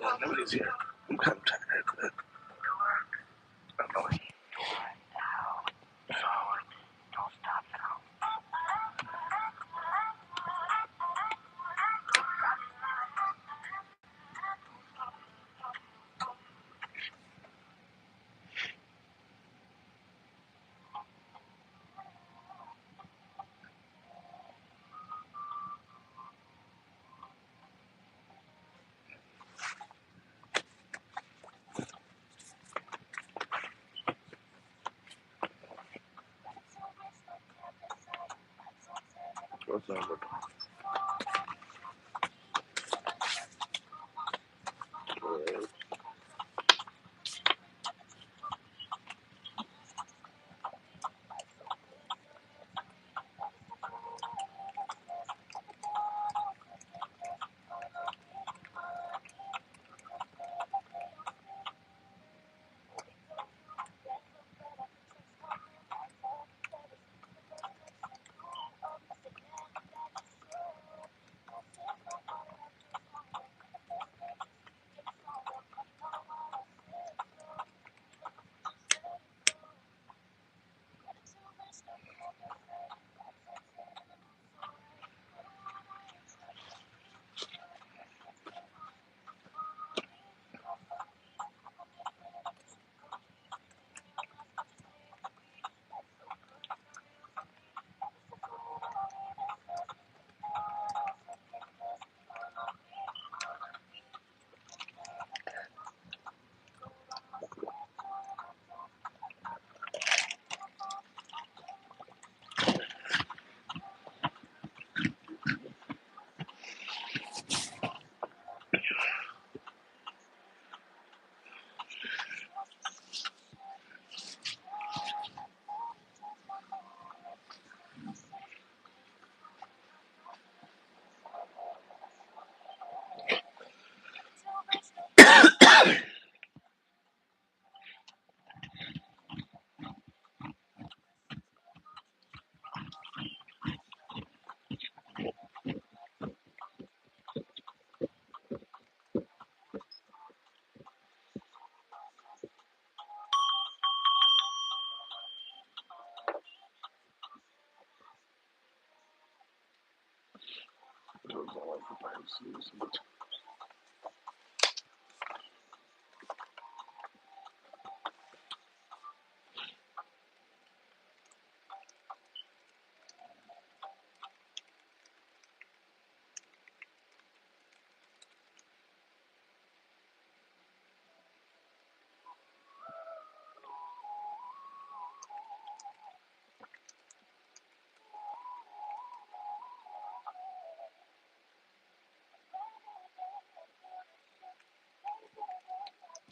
Nobody's here. I'm kind of tired of it. I don't know. What's up?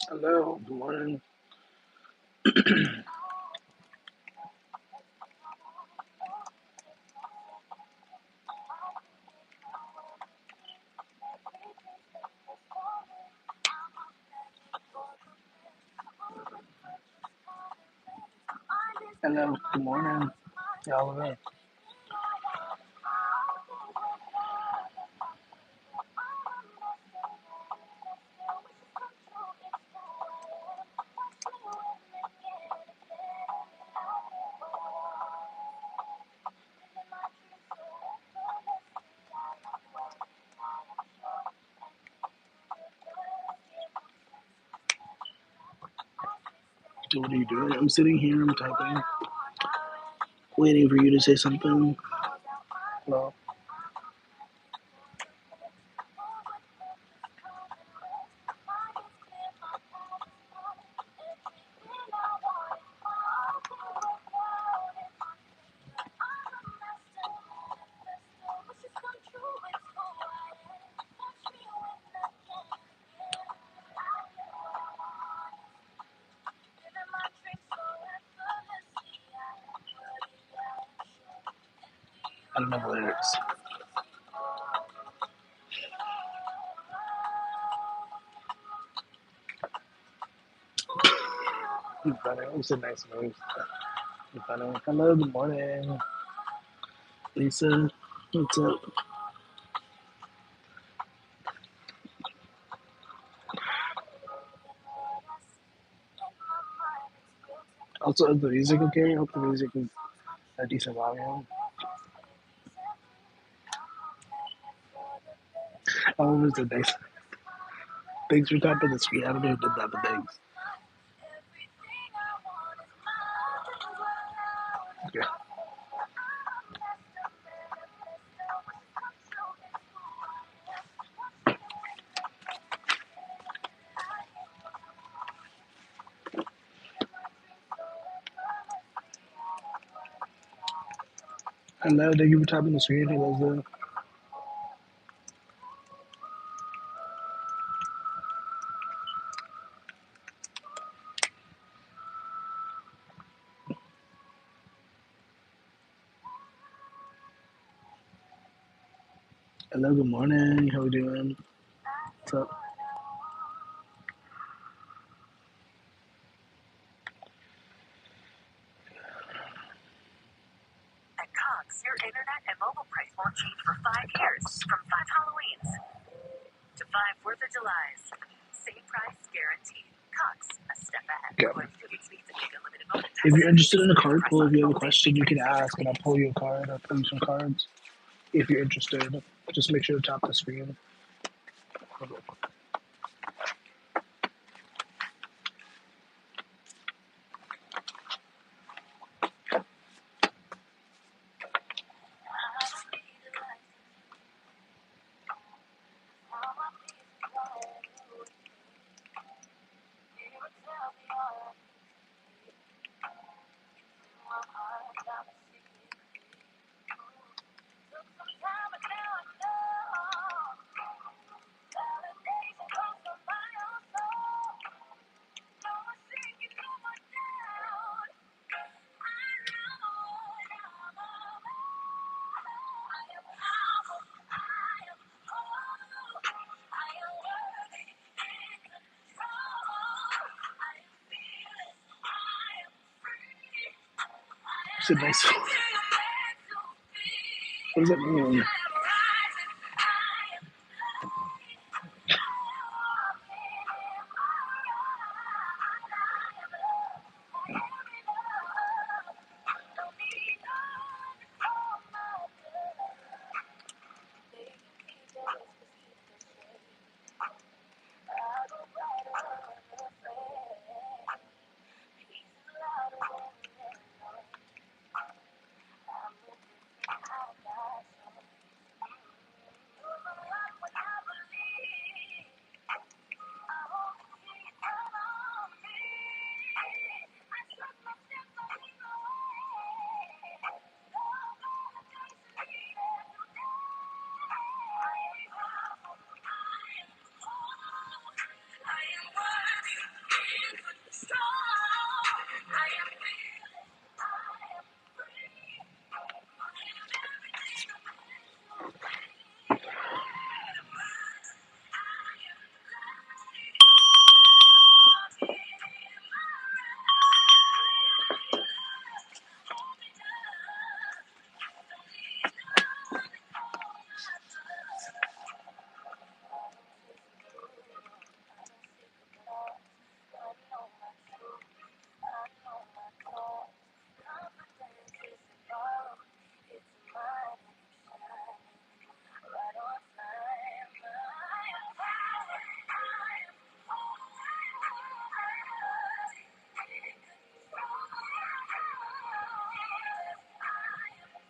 Hello, good morning. Hello, good morning. Y'all are. So what are you doing? I'm sitting here, I'm typing, waiting for you to say something. Hello. I don't know the lyrics. I'm funny. I'm so nice moves. I'm funny. Hello, good morning. Lisa, what's up? Also, is the music okay? I hope the music is a decent volume. Oh, it was a nice. Thanks for tapping the screen. I don't know who did that, but thanks. Okay. Hello, thank you for tapping the screen. Hello, hello, good morning. How we doing? What's up? At Cox, your internet and mobile price won't change for 5 years, from 5 Halloweens to 5 4th of Julys. Same price guaranteed. Cox, a step ahead. Okay. If you're interested in a card pull, if you have a question, you can ask, and I'll pull you a card. I'll pull you some cards. If you're interested, just make sure to tap the screen. It's a nice. What does that mean?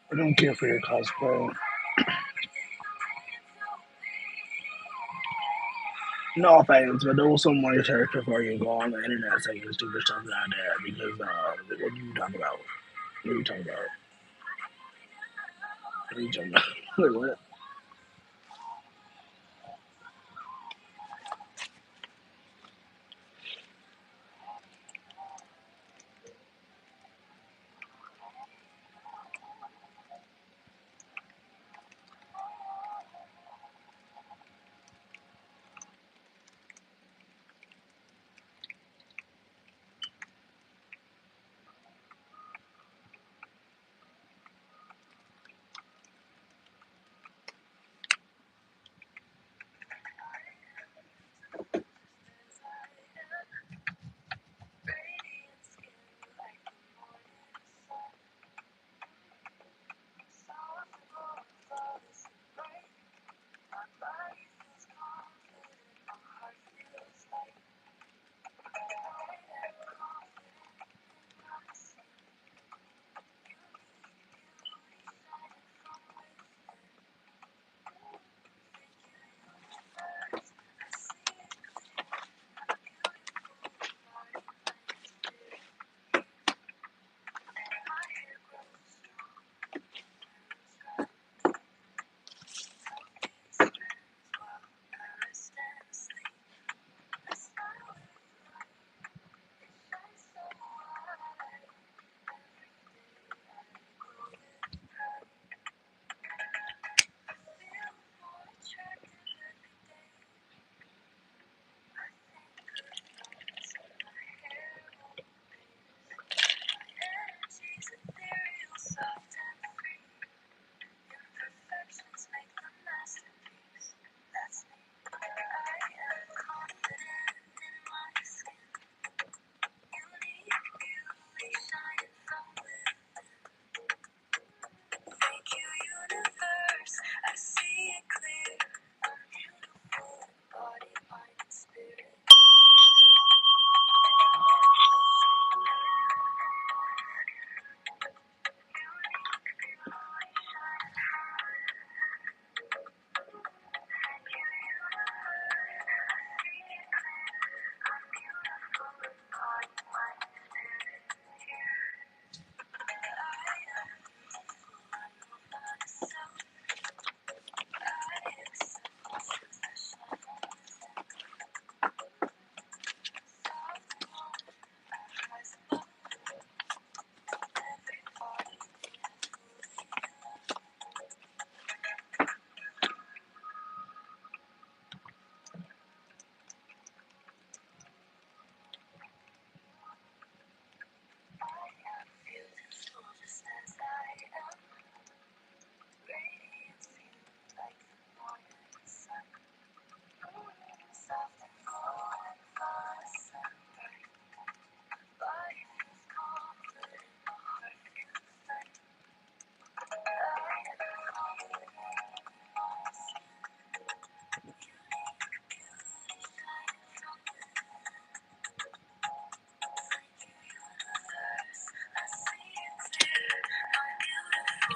I don't care for your cosplay. No offense, but there was some more character before you go on the internet saying stupid stuff down there because what are you talking about? What are you talking about? What are you talking about? Wait, what?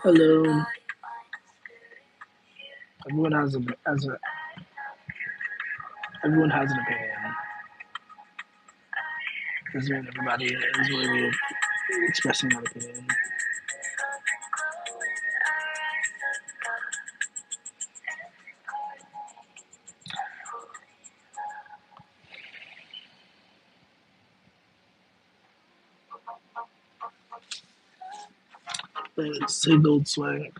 Hello. Everyone has everyone has an opinion. Doesn't mean everybody is really expressing that opinion. Say gold swag.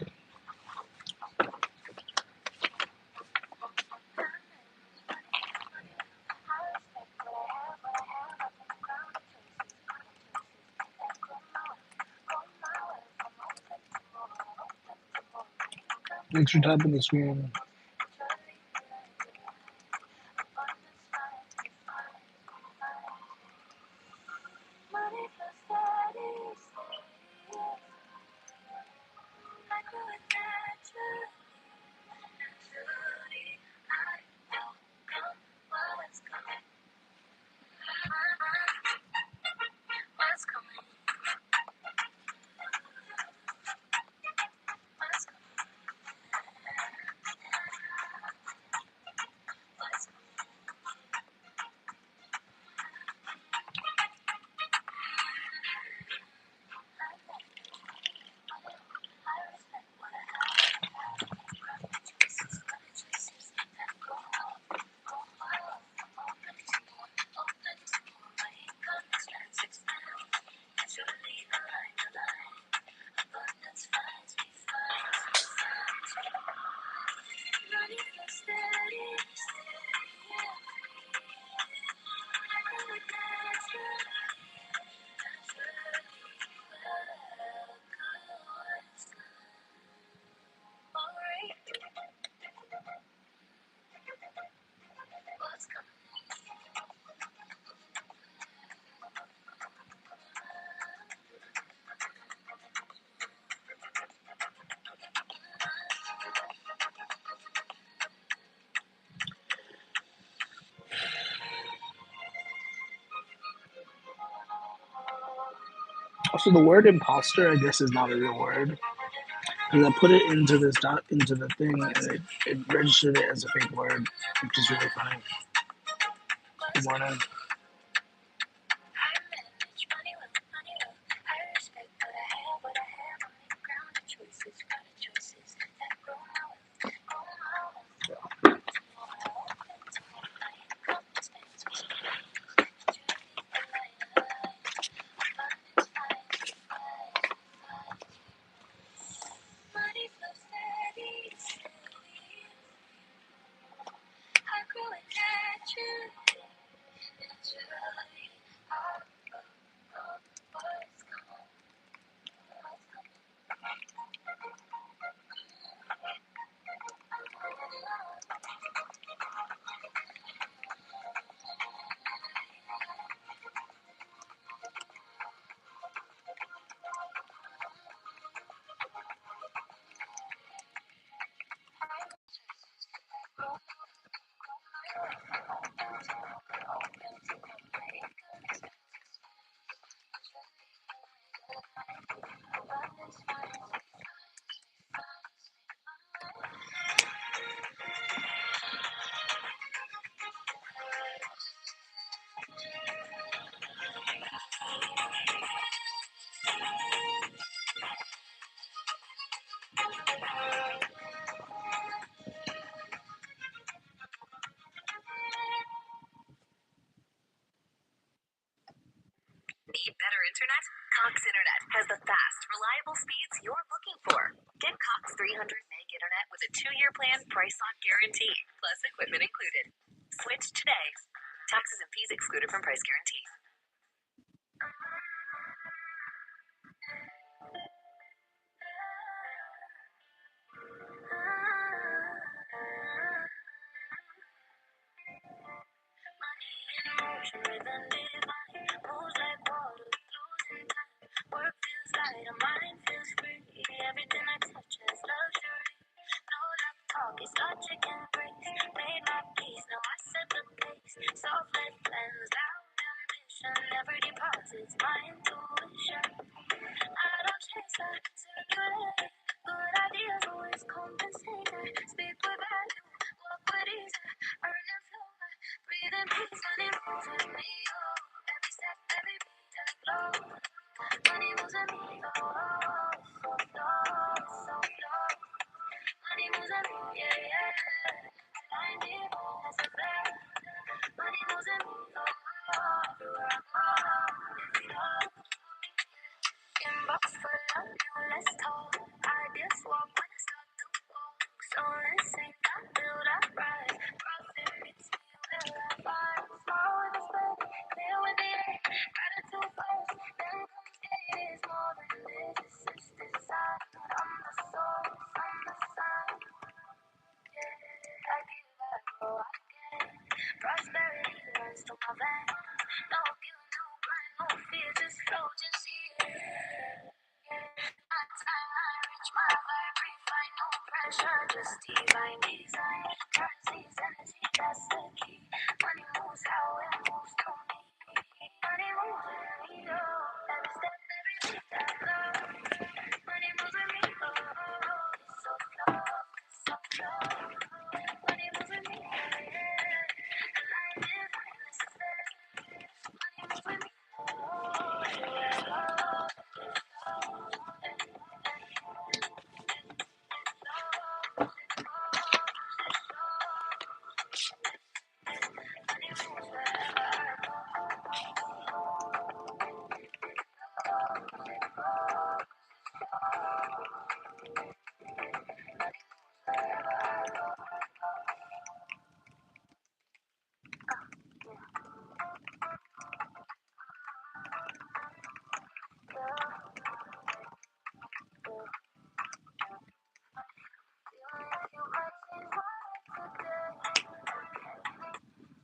Thanks for tapping the screen. Also, the word imposter, I guess, is not a real word. Because I put it into into the thing, and it registered it as a fake word, which is really funny. Good morning. Need better internet? Cox Internet has the fast, reliable speeds you're looking for. Get Cox 300 meg internet with a 2-year plan, price lock guarantee, plus equipment included. Switch today. Taxes and fees excluded from price guarantee. Money in motion, rhythm divine, moves like water, losing time. Work feels light, a mind feels free. Everything I touch is luxury. No love talk, it's logic and grace. Made my peace, now I set the pace. Soft lit plans, loud ambition. Never deposits, my intuition. I don't chase, I circulate. Good ideas always compensate. Speak with value, walk with ease, earn and flow. Breathe in peace, money moves with me. Oh, every step, every beat, every flow. Money moves with me. Oh, so slow, so slow. Money moves with me, yeah, yeah. Find it, that's a fact. Money moves with me. Oh, everywhere I go, it's slow. Inbox full of you, let's talk. Ideas swap when I start to walk. So let's sink, I build, I rise. Profit meets me where I find. Small with the space, clear with the air. Gratitude first, then comes gate. It's more than this, it's inside. I'm the source, I'm the sign. Yeah, I give, I grow, I gain. Prosperity runs through my veins. No guilt, no grind, no fear, just flow, just hear. My time, I reach my vibe, refine, no pressure, just divine design. Currency's energy, that's the key. Money moves how it moves to me. Money moves with me, oh. Every step, every beat, that love. Money moves with me, oh. So slow, so slow. Money moves with me, yeah, yeah. Life is mindless, fair. Money moves with me, oh.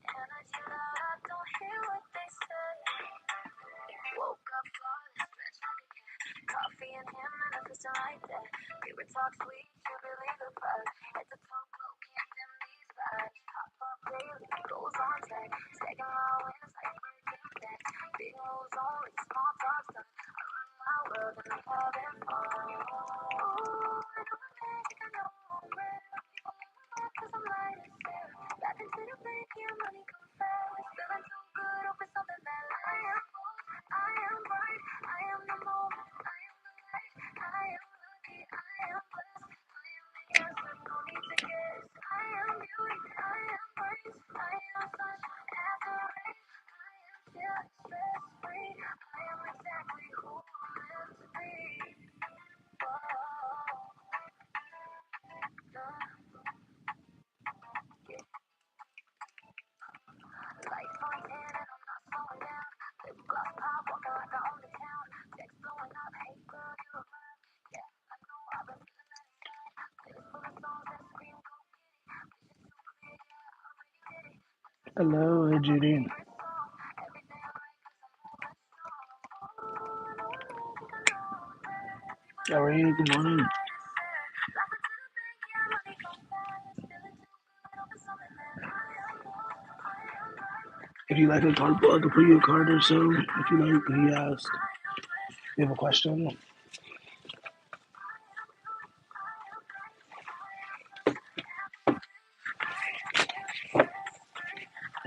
Everywhere I woke up flawless, fresh out the coffee and him, manifesting like that. Favorite talk sweet, you believe the buzz. At the top, low, can't dim these vibes. Pop up daily, goes on tag. Stacking my wins like breaking back. Big moves only, small talks done. I run my world and I'm having fun. Ooh, I know a magic, I know I'm real. People in my life cause I'm light as air. Back into the bank, yeah, money come fast. Feeling so good, over something that I am bold. I am bright, I am the moment, I am the light, I am lucky, I am blessed, I am the answer, no need to guess. I am beauty, I am grace, I am sunshine after rain, I am chill, stress free, I am exactly who I'm meant to be. Lights on 10 and I'm not slowing down. Lip gloss pop, walking like I own the town. Checks blowing up, hey girl, you a vibe. Yeah, I know I've been feeling that inside. Playlist full of songs that scream, go get it. Vision so clear, yeah, I already did it. Hello, hey Judy. Everything right, cause I'm moving strong. Ooh, I know I think I know I'm bad. People How are you? Good morning. light as air. Laughing to the bank, yeah, money come fast. Feeling too good, over something that I am born. I am right. If you like a card, I can put you a card or so. If you like, he asked. You have a question?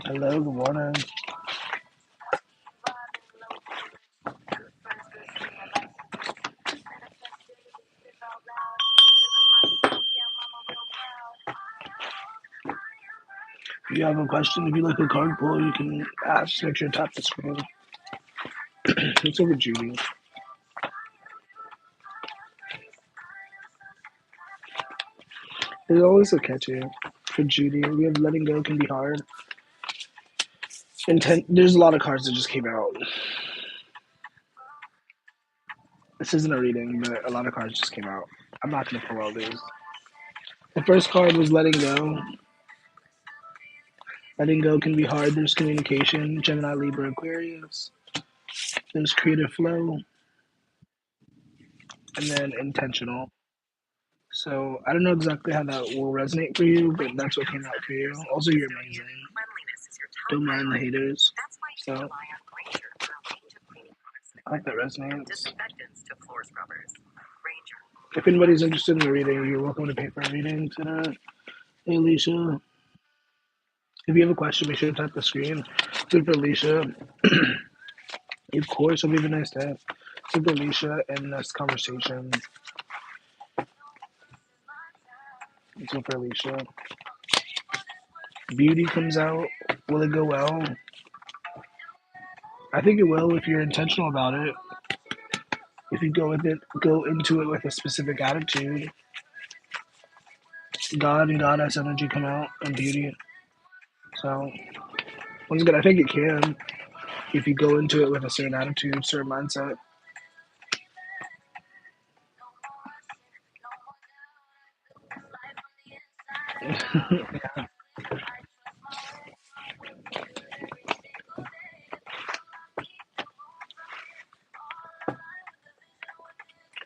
Hello, good morning. If you have a question, if you like a card pull, you can ask. Make sure to tap the screen. It's over Judy. It's always a catchy for Judy. We have letting go can be hard. There's a lot of cards that just came out. This isn't a reading, but a lot of cards just came out. I'm not gonna pull all these. The first card was letting go. Letting go can be hard. There's communication, Gemini, Libra, Aquarius. There's creative flow, and then intentional. So I don't know exactly how that will resonate for you, but that's what came out for you. Also, you're amazing. Don't mind the haters. So I like that resonates. Disinfectants to floor scrubbers. Ranger. If anybody's interested in a reading, you're welcome to pay for a reading today. Hey, Alicia. If you have a question, make sure to type the screen. Super Alicia. Of course, hope you have a nice day. Super Alicia and this conversation. Super Alicia. Beauty comes out. Will it go well? I think it will if you're intentional about it. If you go into it with a specific attitude. God and goddess energy come out and beauty. So once again, I think it can if you go into it with a certain attitude, certain mindset.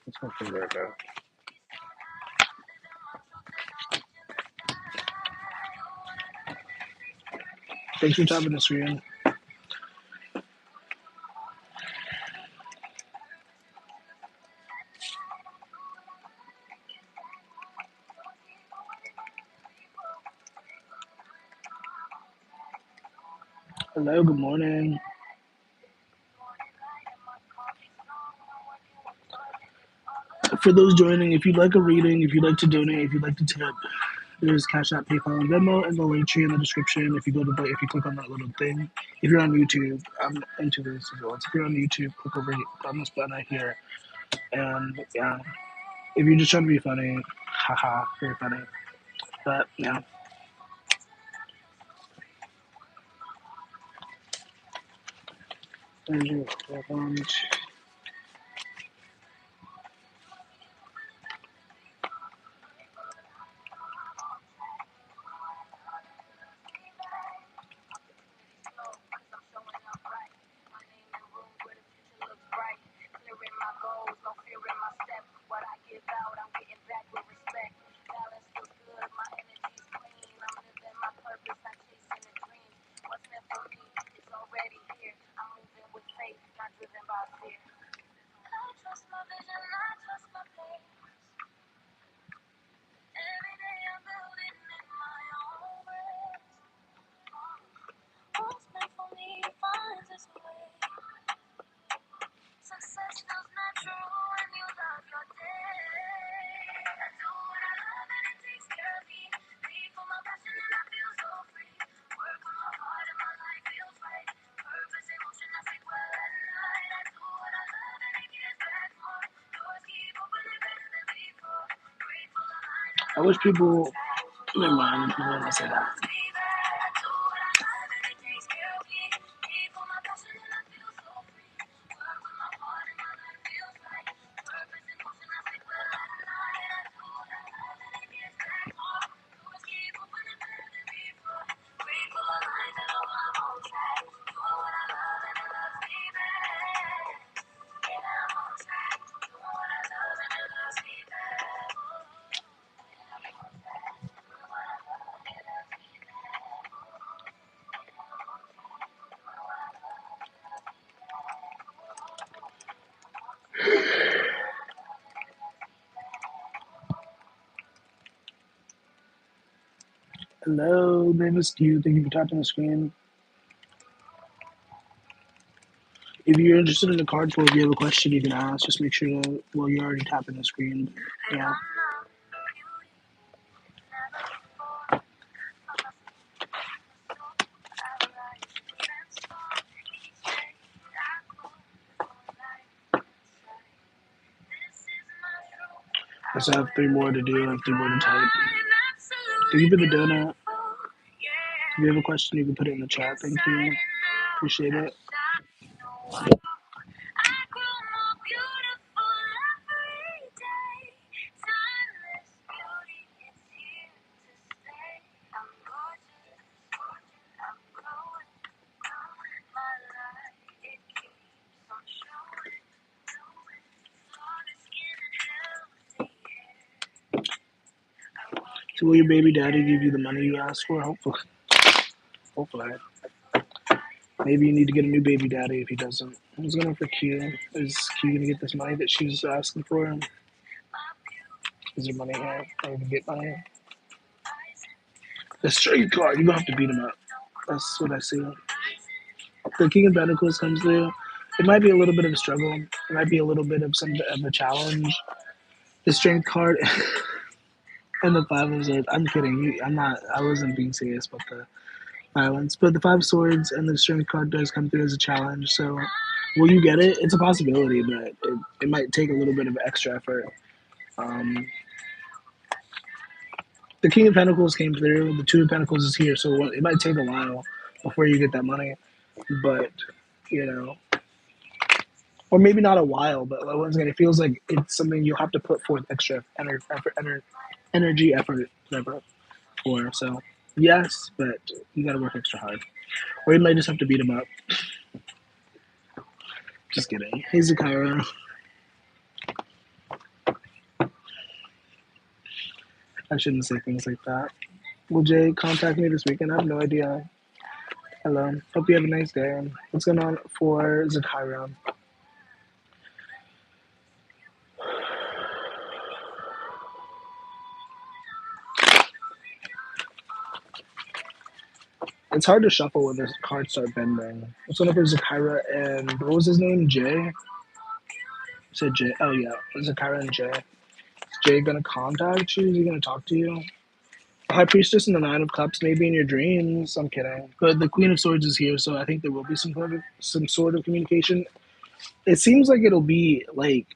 Let's go figure it out. Thanks for tapping the screen. Hello, good morning. For those joining, if you'd like a reading, if you'd like to donate, if you'd like to tip, there's Cash App, PayPal, and Venmo, and the link tree in the description. If you click on that little thing, if you're on YouTube, I'm into this as well. So if you're on YouTube, click over on this button right here, and yeah, if you're just trying to be funny, haha, very funny. But yeah. I wish people. Never mind. I don't want to say that. Hello, name is Q. Thank you for tapping the screen. If you're interested in the card pull, if you have a question, you can ask. Just make sure to, well, you're already tapping the screen. Yeah. I still have three more to do. I have three more to type. Thank you for the donut. If you have a question, you can put it in the chat. Thank you. Appreciate it. So will your baby daddy give you the money you asked for? Hopefully. Hopefully. Maybe you need to get a new baby daddy if he doesn't. What's going on for Q? Is Q going to get this money that she's asking for him? Is there money here? I need to get money. The straight card, you're gonna have to beat him up. That's what I see. The King of Pentacles comes through. It might be a little bit of a struggle. It might be a little bit of some of a challenge. The strength card and the Five of Swords. I'm kidding. I'm not. I wasn't being serious about the violence. But the Five of Swords and the strength card does come through as a challenge. So will you get it? It's a possibility, but it might take a little bit of extra effort. Um, the King of Pentacles came through. The Two of Pentacles is here, so it might take a while before you get that money. But you know, or maybe not a while, but once again, it feels like it's something you'll have to put forth extra energy, effort, whatever, for. So yes, but you got to work extra hard, or you might just have to beat him up. Just kidding. Hey, Zakira. I shouldn't say things like that. Will Jay contact me this weekend? I have no idea. Hello. Hope you have a nice day. What's going on for Zakira? It's hard to shuffle when the cards start bending. What's going on for Zakira and what was his name? Jay? You said Jay. Oh, yeah. Zakira and Jay. Is Jay going to contact you? Is he going to talk to you? High Priestess and the Nine of Cups, maybe in your dreams. I'm kidding. But the Queen of Swords is here, so I think there will be some sort of communication. It seems like it'll be like,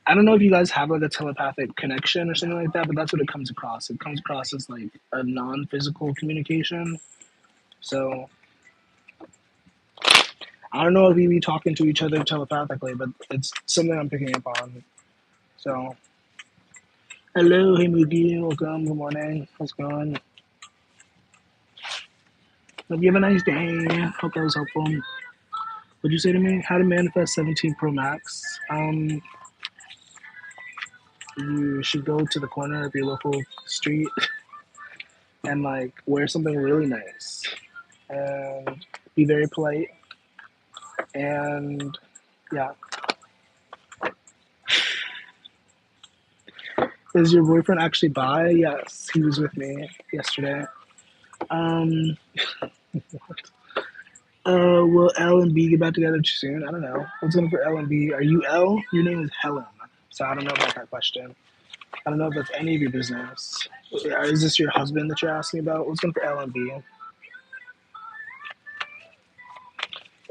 I don't know if you guys have like a telepathic connection or something like that, but that's what it comes across. It comes across as like a non-physical communication. So I don't know if we be talking to each other telepathically, but it's something I'm picking up on. So hello, hey Moogie, welcome, good morning, how's it going? Hope you have a nice day. Hope that was helpful. What'd you say to me? How to manifest 17 Pro Max? You should go to the corner of your local street and like wear something really nice and be very polite. And yeah, is your boyfriend actually bi? Yes, he was with me yesterday. Um, will L and B get back together soon? I don't know. What's going for L and B? Are you L? Your name is Helen, so I don't know about that question. I don't know if that's any of your business. Is this your husband that you're asking about? What's going for L and B?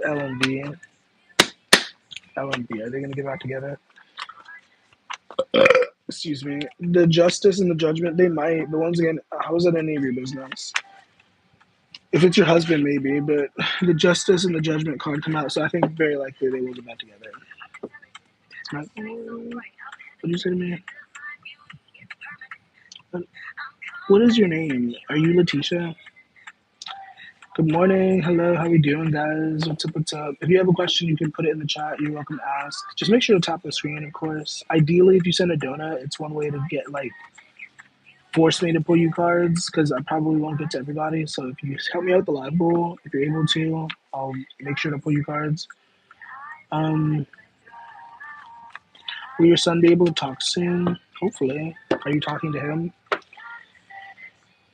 L and B. L and B. Are they going to get back together? Excuse me. The justice and the judgment, they might. But once again, how is that any of your business? If it's your husband, maybe. But the justice and the judgment card come out, so I think very likely they will get back together. What did you say to me? What is your name? Are you Letitia? Good morning. Hello. How we doing, guys? What's up? What's up? If you have a question, you can put it in the chat. You're welcome to ask. Just make sure to tap the screen, of course. Ideally, if you send a donut, it's one way to get like force me to pull you cards because I probably won't get to everybody. So if you help me out with the live bowl, if you're able to, I'll make sure to pull you cards. Um, will your son be able to talk soon? Hopefully. Are you talking to him?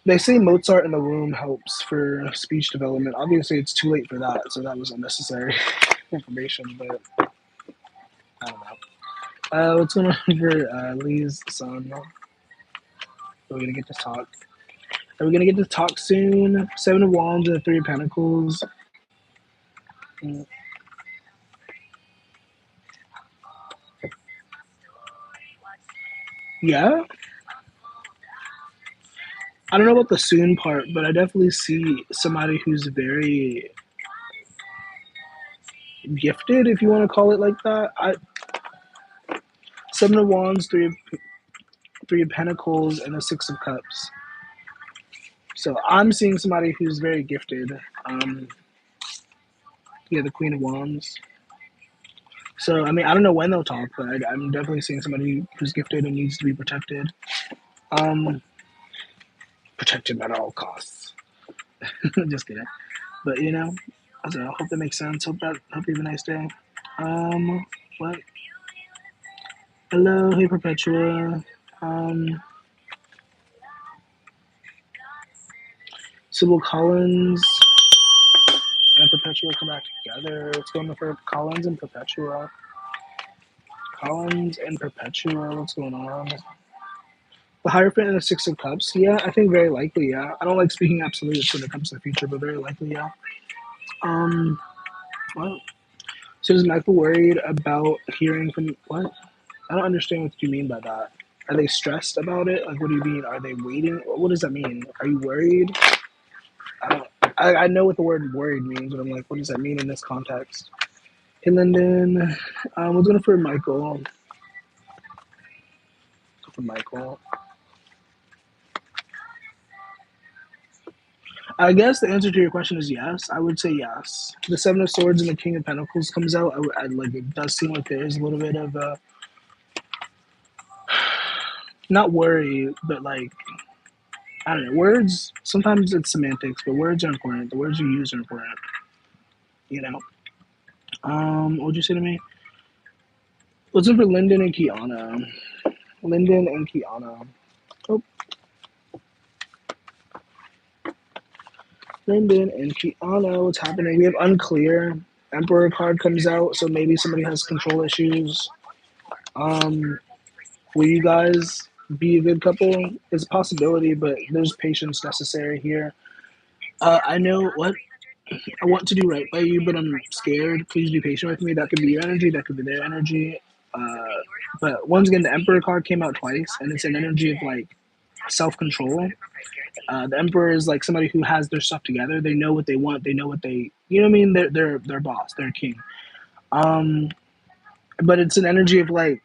They say Mozart in the womb helps for speech development. Obviously, it's too late for that, so that was unnecessary information, but I don't know. What's going on for Lee's son? Are we going to get to talk? Are we going to get to talk soon? Seven of Wands and the Three of Pentacles. Yeah? I don't know about the soon part, but I definitely see somebody who's very gifted, if you want to call it like that. Seven of Wands, Three of Pentacles, and the Six of Cups. So I'm seeing somebody who's very gifted. Yeah, the Queen of Wands. So I mean, I don't know when they'll talk, but I'm definitely seeing somebody who's gifted and needs to be protected. Um, Protected at all costs. Just kidding. But you know, so I hope that makes sense. Hope you have a nice day. What? Hello, hey Perpetua. Um, Sybil Collins and Perpetua come back together. What's going on for Collins and Perpetua? Collins and Perpetua, what's going on? The Hierophant and the Six of Cups, yeah, I think very likely, yeah. I don't like speaking absolutes when it comes to the future, but very likely, yeah. Um, well, so is Michael worried about hearing from what? I don't understand what you mean by that. Are they stressed about it? Like, what do you mean? Are they waiting? What does that mean? Are you worried? I don't. I know what the word worried means, but I'm like, what does that mean in this context? Hey, Lyndon. What's going for Michael? For Michael. I guess the answer to your question is yes. I would say yes. The Seven of Swords and the King of Pentacles comes out. I like it. Does seem like there is a little bit of not worry, but like I don't know. Words sometimes it's semantics, but words are important. The words you use are important. You know. What would you say to me? What's up for Lyndon and Kiana? Lyndon and Kiana. Oh, Lyndon and Kiana. What's happening? We have unclear. Emperor card comes out, so maybe somebody has control issues. Um, will you guys be a good couple? It's a possibility, but there's patience necessary here. I know what I want to do right by you, but I'm scared. Please be patient with me. That could be your energy. That could be their energy. But once again, the Emperor card came out twice, and it's an energy of like self control. The Emperor is like somebody who has their stuff together. They know what they want. They know what they, you know what I mean. They're boss. They're king. Um, but it's an energy of like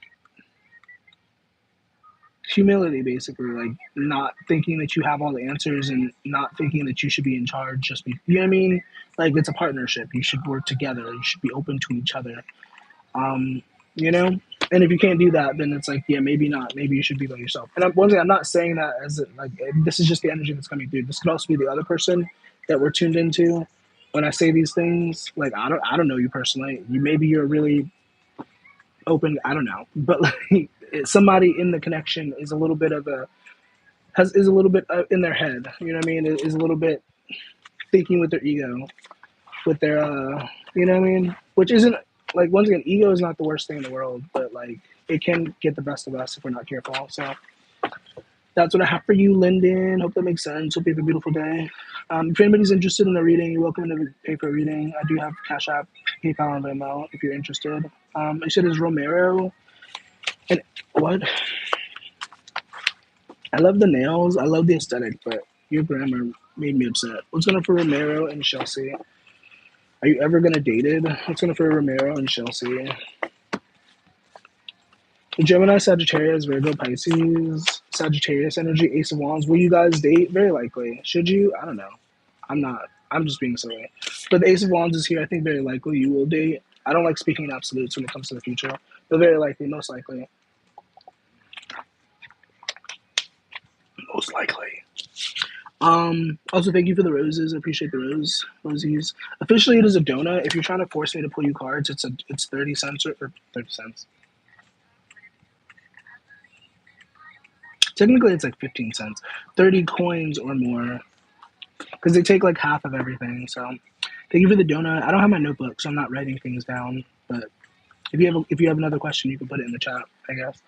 humility, basically, like not thinking that you have all the answers and not thinking that you should be in charge. Just be, you know what I mean. Like it's a partnership. You should work together. You should be open to each other. Um, you know, and if you can't do that, then it's like, yeah, maybe not. Maybe you should be by yourself. And one thing, I'm not saying that as like this is just the energy that's coming through. This could also be the other person that we're tuned into. When I say these things, like I don't know you personally. You maybe you're really open. I don't know, but like somebody in the connection is a little bit of a is a little bit in their head. You know what I mean? Is a little bit thinking with their ego, with their you know what I mean? Which isn't like once again, ego is not the worst thing in the world, but like it can get the best of us if we're not careful. So that's what I have for you, Lyndon. Hope that makes sense. Hope you have a beautiful day. If anybody's interested in a reading, you're welcome to pay for a reading. I do have Cash App, PayPal, and Venmo if you're interested. I said is Romero and what? I love the nails. I love the aesthetic, but your grammar made me upset. What's going on for Romero and Chelsea? Are you ever gonna date it? What's going on for Romero and Chelsea? Gemini, Sagittarius, Virgo, Pisces, Sagittarius energy, Ace of Wands. Will you guys date? Very likely. Should you? I don't know. I'm not. I'm just being silly. But the Ace of Wands is here. I think very likely you will date. I don't like speaking in absolutes when it comes to the future, but very likely, most likely. Most likely. Also, thank you for the roses. I appreciate the rosies. Officially, it is a donut. If you're trying to force me to pull you cards, it's 30 cents or 30 cents. Technically, it's like 15 cents, 30 coins or more, because they take like half of everything. So, thank you for the donut. I don't have my notebook, so I'm not writing things down. But if you have another question, you can put it in the chat, I guess.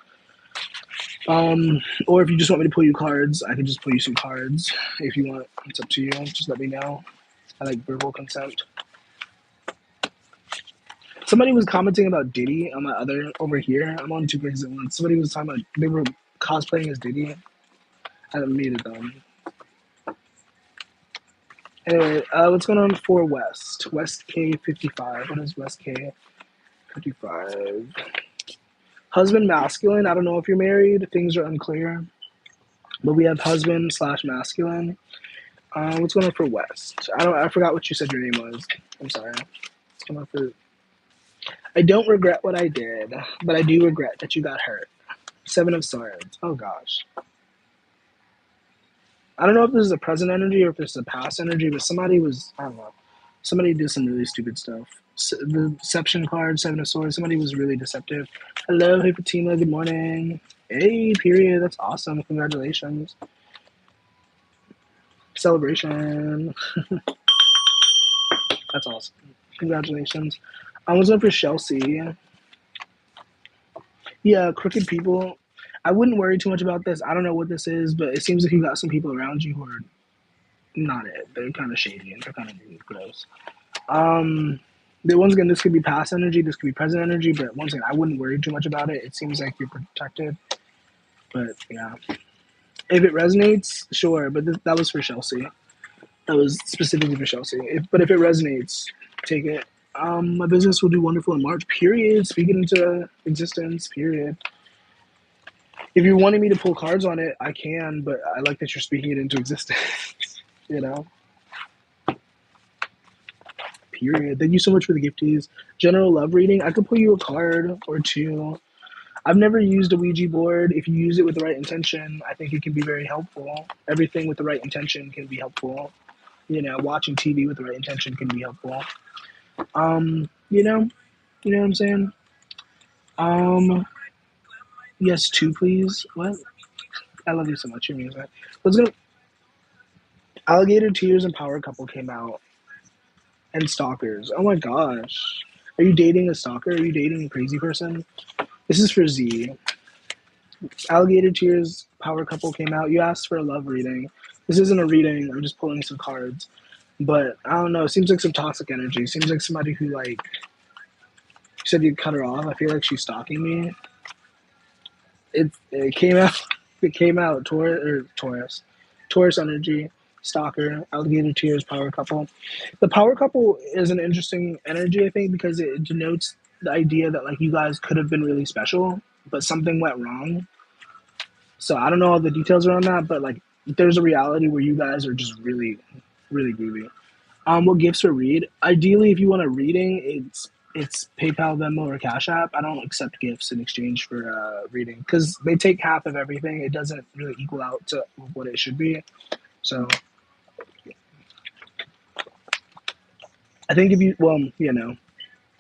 Or if you just want me to pull you cards, I can just pull you some cards. If you want, it's up to you. Just let me know. I like verbal consent. Somebody was commenting about Diddy on my other over here. I'm on two places at once. Somebody was talking about they were cosplaying as Diddy. I muted them. Anyway, what's going on for West? West K55. What is West K55? Husband masculine. I don't know if you're married. Things are unclear. But we have husband slash masculine. What's going on for West? I forgot what you said your name was. I'm sorry. What's going on for? I don't regret what I did, but I do regret that you got hurt. Seven of Swords. Oh gosh. I don't know if this is a present energy or if this is a past energy, but somebody was, I don't know. Somebody did some really stupid stuff. The deception card, Seven of Swords. Somebody was really deceptive. Hello, hey Fatima. Good morning. Hey, period. That's awesome. Congratulations. Celebration. That's awesome. Congratulations. I was up for Chelsea. Yeah, crooked people. I wouldn't worry too much about this. I don't know what this is, but it seems like you got some people around you who are not it. They're kind of shady and they're kind of gross. Um, once again, this could be past energy, this could be present energy, but once again, I wouldn't worry too much about it. It seems like you're protected, but yeah. If it resonates, sure, but that was for Chelsea. That was specifically for Chelsea. But if it resonates, take it. My business will do wonderful in March. Period. Speak it into existence. Period. If you wanted me to pull cards on it, I can, but I like that you're speaking it into existence. you know. Period. Thank you so much for the gifties. General love reading. I could pull you a card or two. I've never used a Ouija board. If you use it with the right intention, I think it can be very helpful. Everything with the right intention can be helpful. Watching TV with the right intention can be helpful. Um, you know, you know what I'm saying? Um, yes, two, please. What? I love you so much. Your music. Let's go. Alligator Tears and Power Couple came out, and Stalkers. Oh my gosh. Are you dating a stalker? Are you dating a crazy person? This is for Z. Alligator Tears Power Couple came out. You asked for a love reading. This isn't a reading. I'm just pulling some cards. But I don't know. It seems like some toxic energy. It seems like somebody who you said you'd cut her off. I feel like she's stalking me. It came out. It came out. Taurus energy. Stalker. Alligator Tears Power Couple. The Power Couple is an interesting energy, I think, because it denotes the idea that you guys could have been really special, but something went wrong. So I don't know all the details around that, but there's a reality where you guys are just really, really groovy. What gifts are read? Ideally, if you want a reading, it's PayPal, Venmo, or Cash App. I don't accept gifts in exchange for reading because they take half of everything. It doesn't really equal out to what it should be. So I think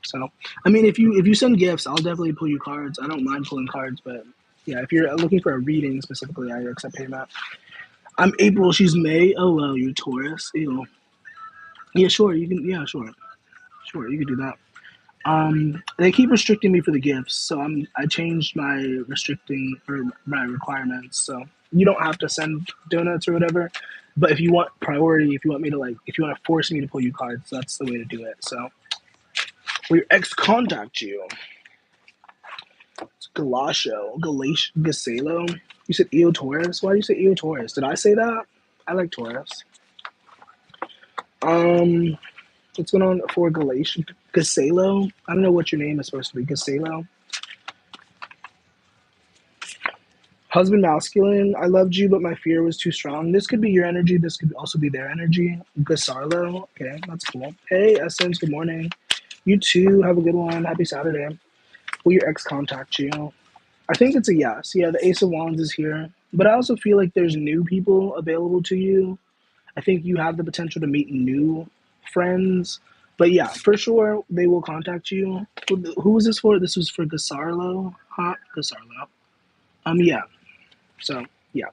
So I mean, if you send gifts, I'll definitely pull you cards. I don't mind pulling cards, but yeah, if you're looking for a reading specifically, I accept PayPal. I'm April. She's May. Oh well, you're Taurus. Ew. Yeah, sure. You can. Yeah, sure. Sure, you can do that. They keep restricting me for the gifts, so I changed my restricting or my requirements. So you don't have to send donuts or whatever. But if you want priority, if you want me to if you want to force me to pull you cards, that's the way to do it. So will your ex contact you? It's Gasalo. You said Eo Taurus. Why do you say Eo Taurus? Did I say that? I like Taurus. Um, what's going on for Gasalo? I don't know what your name is supposed to be. Gasalo. Husband masculine. I loved you, but my fear was too strong. This could be your energy. This could also be their energy. Gasarlo. Okay, that's cool. Hey, Essence. Good morning. You too. Have a good one. Happy Saturday. Will your ex contact you? I think it's a yes. Yeah, the Ace of Wands is here. But I also feel like there's new people available to you. I think you have the potential to meet new friends. But yeah, for sure, they will contact you. Who was this for? This was for Gasarlo. Huh? Gasarlo. Yeah. So, yeah.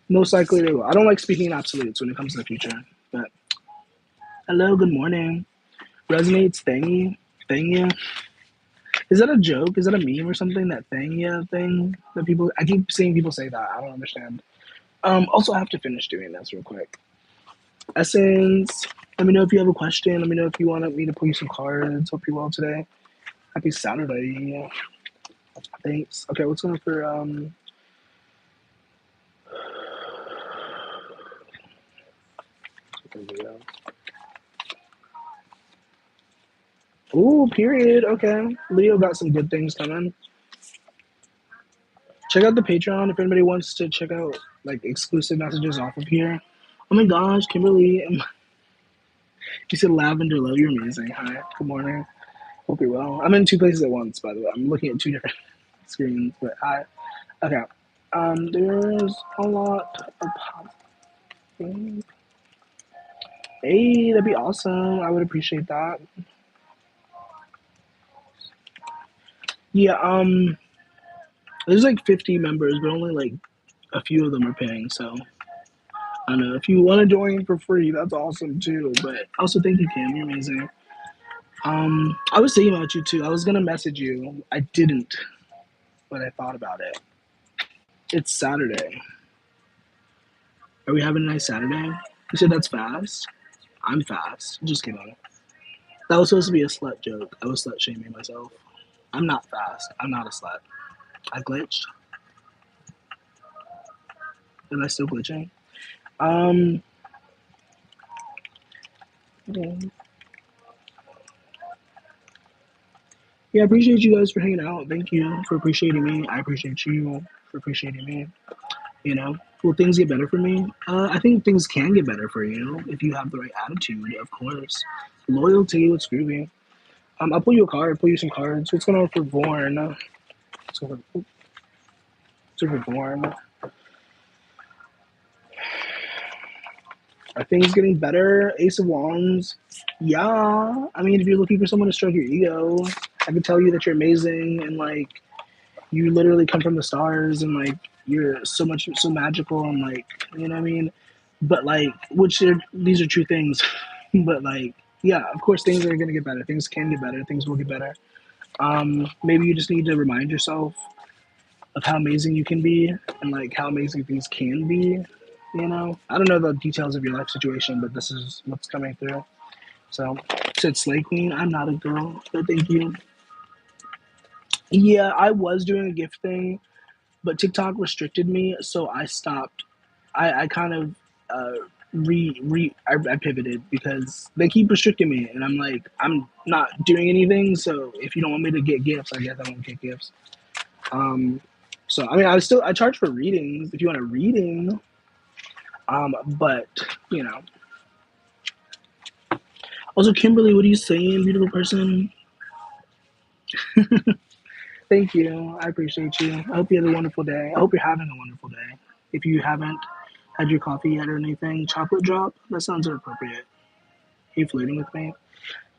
Most likely they will. I don't like speaking in absolutes when it comes to the future. But hello, good morning. Resonates, thangy. Thangy. Is that a joke? Is that a meme or something? That thangy thing that people, I keep seeing people say that. I don't understand. Also, I have to finish doing this real quick. Essence, let me know if you have a question. Let me know if you want me to pull you some cards. Hope you're well today. Happy Saturday. Thanks. Okay, what's going on for Ooh, period. Okay. Leo got some good things coming. Check out the Patreon if anybody wants to check out exclusive messages off of here. Oh my gosh, Kimberly. You said Lavender Low, you're amazing. Hi, good morning. Hope you're well. I'm in two places at once, by the way. I'm looking at two different screens, but hi. Okay. There's a lot of positive. Hey, that'd be awesome. I would appreciate that. Yeah, there's like 50 members, but only like a few of them are paying. So I don't know. If you want to join for free, that's awesome too. But also, thank you, Kim. You're amazing. I was thinking about you too. I was gonna message you. I didn't, but I thought about it. It's Saturday. Are we having a nice Saturday? You said that's fast. I'm fast. Just kidding. That was supposed to be a slut joke. I was slut shaming myself. I'm not fast. I'm not a slut. I glitched. Am I still glitching? Um, yeah, I appreciate you guys for hanging out. Thank you for appreciating me. I appreciate you for appreciating me. You know, will things get better for me? I think things can get better for you if you have the right attitude, of course. Loyalty, what's groovy. I'll pull you a card, pull you some cards. What's going on for Vorn? What's for Vorn? Are things getting better? Ace of Wands. Yeah. I mean, if you're looking for someone to stroke your ego, I can tell you that you're amazing and like you literally come from the stars and like you're so magical and like you know what I mean. But like, these are true things. But like, yeah, of course things are gonna get better. Things can get better. Things will get better. Maybe you just need to remind yourself of how amazing you can be and like how amazing things can be. You know, I don't know the details of your life situation, but this is what's coming through. So, said Slay Queen. I'm not a girl, but thank you. Yeah, I was doing a gift thing, but TikTok restricted me, so I stopped. I kind of I pivoted because they keep restricting me, and I'm like I'm not doing anything. So if you don't want me to get gifts, I guess I won't get gifts. Um, so I mean, I charge for readings if you want a reading. But you know, also Kimberly, what are you saying, beautiful person? Thank you. I appreciate you. I hope you have a wonderful day. I hope you're having a wonderful day. If you haven't had your coffee yet or anything, chocolate drop. That sounds inappropriate. Are you flirting with me?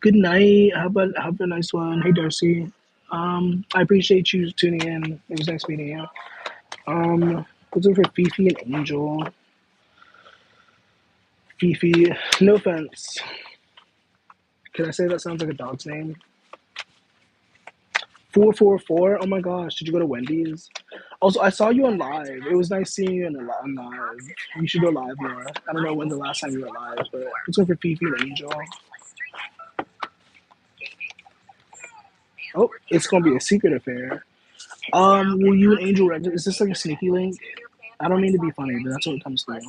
Good night. Have a nice one. Hey Darcy. I appreciate you tuning in. It was nice meeting you. What's up for Fifi and Angel? Fifi. No offense. Can I say that sounds like a dog's name? 444. Oh my gosh, did you go to Wendy's? Also, I saw you on live. It was nice seeing you on live. You should go live more. I don't know when the last time you were live, but it's over Fifi and Angel. Oh, it's gonna be a secret affair. Will you and Angel register? Is this like a sneaky link? I don't mean to be funny, but that's what it comes through.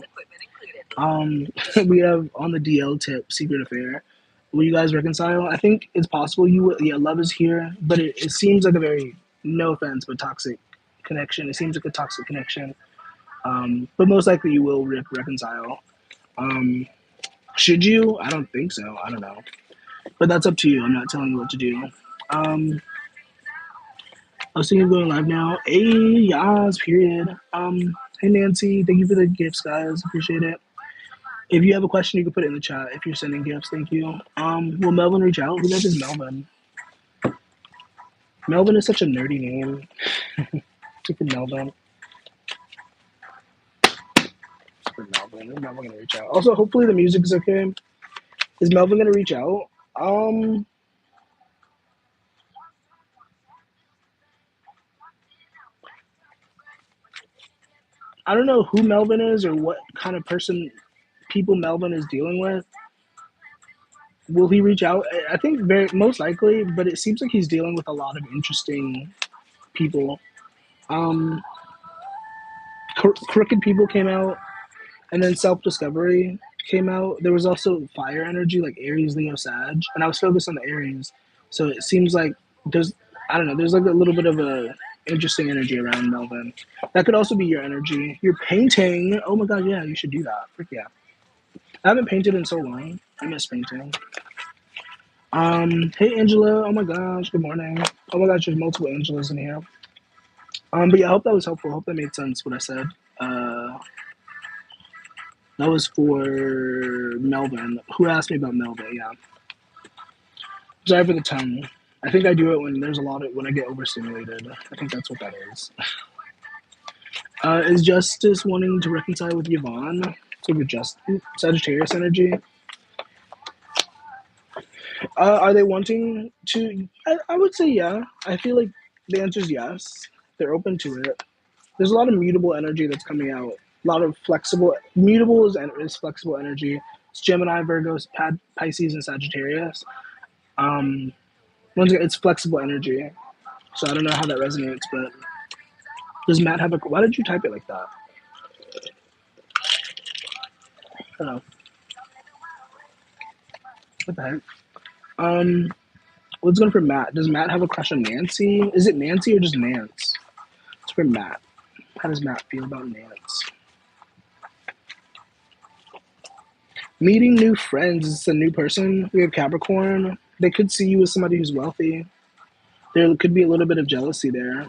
We have on the DL tip secret affair. Will you guys reconcile? I think it's possible you will. Yeah, love is here, but it seems like a very no offense, but toxic connection. It seems like a toxic connection. But most likely you will reconcile. Um, should you? I don't think so. I don't know, but that's up to you. I'm not telling you what to do. Um, I was thinking of going live now. Hey, yas, period. Hey Nancy, thank you for the gifts, guys. Appreciate it. If you have a question, you can put it in the chat. If you're sending gifts, thank you. Will Melvin reach out? Who the heck is Melvin? Melvin is such a nerdy name. Super Melvin. Super Melvin. Is Melvin gonna reach out? Also, hopefully the music is okay. Is Melvin gonna reach out? I don't know who Melvin is or what kind of people Melvin is dealing with. Will he reach out? I think very most likely, but it seems like he's dealing with a lot of interesting people. Um, Crooked People came out, and then Self Discovery came out. There was also Fire Energy, like Aries, Leo, Sag, and I was focused on the Aries. So it seems like there's, I don't know, there's like a little bit of a interesting energy around Melvin. That could also be your energy. You're painting. Oh my god, yeah, you should do that. Frick yeah. I haven't painted in so long. I miss painting. Hey Angela. Oh my gosh. Good morning. Oh my gosh, there's multiple Angelas in here. But yeah, I hope that was helpful. I hope that made sense what I said. Uh, That was for Melvin. Who asked me about Melvin? Yeah. Sorry for the tongue. I think I do it when there's a lot of when I get overstimulated. I think that's what that is. Is Justice wanting to reconcile with Yvonne? So with just Sagittarius energy. Are they wanting to? I would say yeah. I feel like the answer is yes. They're open to it. There's a lot of mutable energy that's coming out. A lot of flexible. Mutable is flexible energy. It's Gemini, Virgo, Pisces, and Sagittarius. Um, Once again, it's flexible energy. So I don't know how that resonates, but does Matt have a? Why did you type it like that? I don't know. What the heck? Um, What's going for Matt? Does Matt have a crush on Nancy? Is it Nancy or just Nance? It's for Matt. How does Matt feel about Nance? Meeting new friends. Is this a new person? We have Capricorn. They could see you as somebody who's wealthy. There could be a little bit of jealousy there.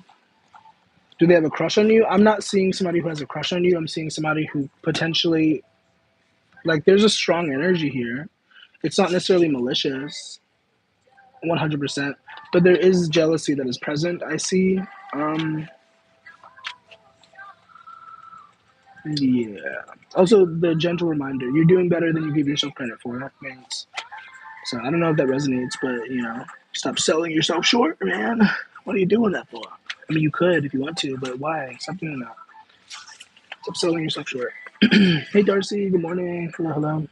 Do they have a crush on you? I'm not seeing somebody who has a crush on you. I'm seeing somebody who potentially, like, there's a strong energy here. It's not necessarily malicious, 100%, but there is jealousy that is present. I see. Um, yeah. Also, the gentle reminder: you're doing better than you give yourself credit for. That means. So I don't know if that resonates, but stop selling yourself short, man. What are you doing that for? I mean, you could if you want to, but why? Stop doing that. Stop selling yourself short. Hey, Darcy. Good morning. Hello, hello.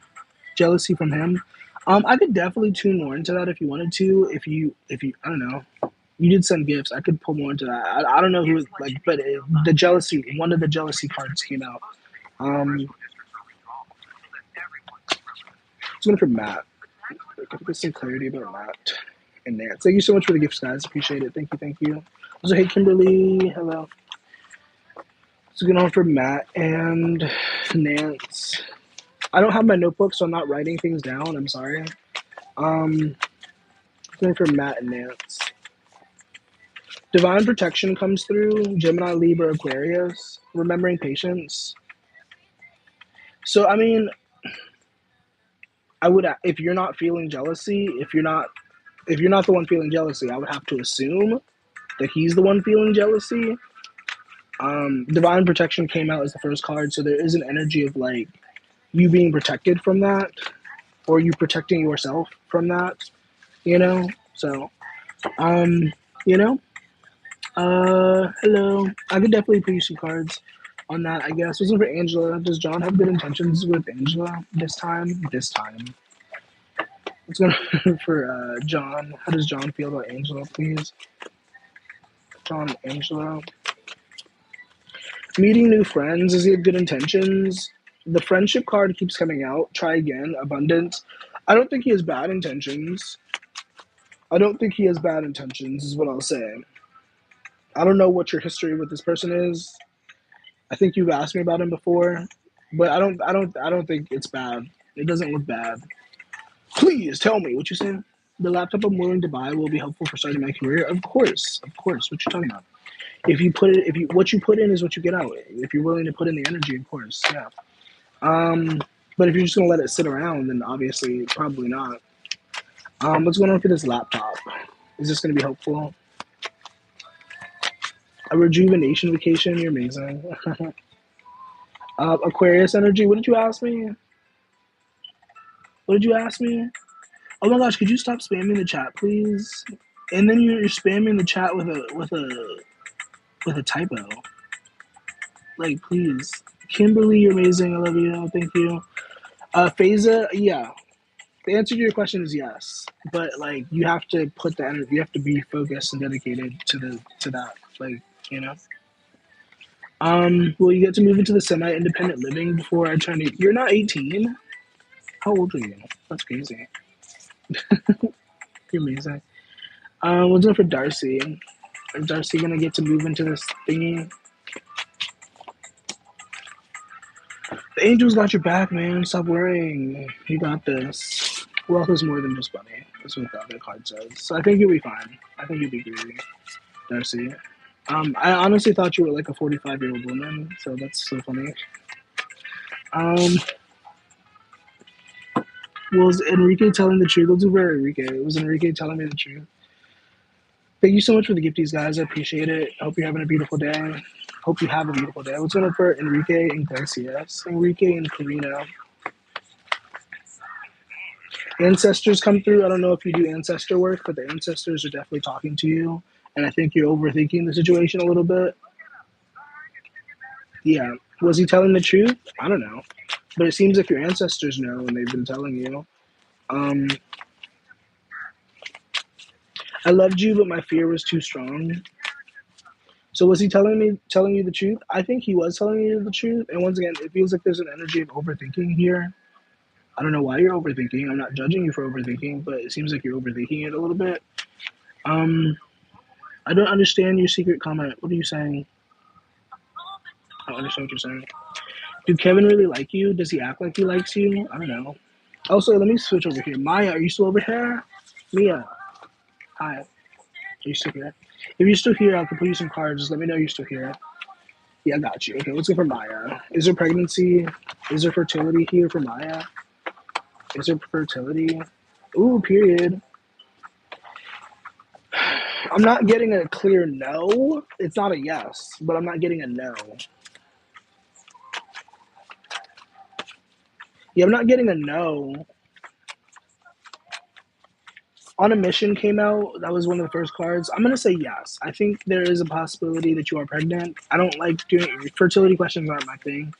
Jealousy from him. I could definitely tune more into that if you wanted to. If you, I don't know. You did send gifts. I could pull more into that. I don't know who like, but the jealousy. One of the jealousy cards came out. It's one for Matt. I get some clarity about Matt and Nance. Thank you so much for the gifts, guys. Appreciate it. Thank you, thank you. So, hey, Kimberly. Hello. It's going on for Matt and Nance. I don't have my notebook, so I'm not writing things down. I'm sorry. Going for Matt and Nance. Divine protection comes through. Gemini, Libra, Aquarius. Remembering patience. So, I mean, I would, if you're not feeling jealousy, if you're not the one feeling jealousy, I would have to assume that he's the one feeling jealousy. Divine protection came out as the first card, so there is an energy of like you being protected from that, or you protecting yourself from that. You know, so um, you know, hello. I could definitely put you some cards on that. I guess. Wasn't for Angela. Does John have good intentions with Angela this time? This time. What's going on for John? How does John feel about Angela, please? John, Angela. Meeting new friends. Does he have good intentions? The friendship card keeps coming out. Try again. Abundance. I don't think he has bad intentions. I don't think he has bad intentions, is what I'll say. I don't know what your history with this person is. I think you've asked me about him before, but I don't think it's bad. It doesn't look bad. Please tell me what you saying. The laptop I'm willing to buy will be helpful for starting my career. Of course, of course. What you talking about? If you put it, if you what you put in is what you get out. If you're willing to put in the energy, of course, yeah. But if you're just gonna let it sit around, then obviously probably not. What's going on for this laptop? Is this gonna be helpful? A rejuvenation vacation. You're amazing. Aquarius energy. What did you ask me? What did you ask me? Oh my gosh, could you stop spamming the chat, please? And then you're spamming the chat with a typo. Like, please. Kimberly, you're amazing. I love you. Thank you. Phasa, yeah. The answer to your question is yes, but like you have to put the energy. You have to be focused and dedicated to that. Like, you know. Will you get to move into the semi-independent living before I turn? You're not 18. How old are you? That's crazy. You're amazing. What's up for Darcy? Is Darcy gonna get to move into this thingy? The angels got your back, man. Stop worrying. You got this. Wealth is more than just money. That's what the other card says. So I think you'll be fine. I think you'll be great, Darcy. I honestly thought you were like a 45-year-old woman, so that's so funny. Was Enrique telling the truth? Let's do for Enrique. Was Enrique telling me the truth? Thank you so much for the gifties, guys. I appreciate it. I hope you're having a beautiful day. Hope you have a beautiful day. What's going on for Enrique Iglesias? Enrique and Karina. Ancestors come through. I don't know if you do ancestor work, but the ancestors are definitely talking to you. And I think you're overthinking the situation a little bit. Yeah. Was he telling the truth? I don't know. But it seems like your ancestors know and they've been telling you. Um, I loved you, but my fear was too strong. So was he telling you the truth? I think he was telling you the truth. And once again, it feels like there's an energy of overthinking here. I don't know why you're overthinking. I'm not judging you for overthinking, but it seems like you're overthinking it a little bit. Um, I don't understand your secret comment. What are you saying? I don't understand what you're saying. Do Kevin really like you? Does he act like he likes you? I don't know. Also, let me switch over here. Maya, are you still over here? Mia, hi. Are you still here? If you're still here, I'll complete you some cards. Just let me know you're still here. Yeah, I got you. Okay, let's go for Maya. Is there pregnancy? Is there fertility here for Maya? Is there fertility? Ooh, period. I'm not getting a clear no. It's not a yes, but I'm not getting a no. Yeah, I'm not getting a no. On a Mission came out. That was one of the first cards. I'm gonna say yes. I think there is a possibility that you are pregnant. I don't like doing fertility questions aren't my thing,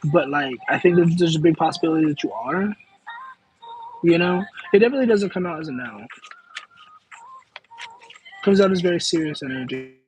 but like I think that there's a big possibility that you are. You know, it definitely doesn't come out as a no. It comes out as very serious energy.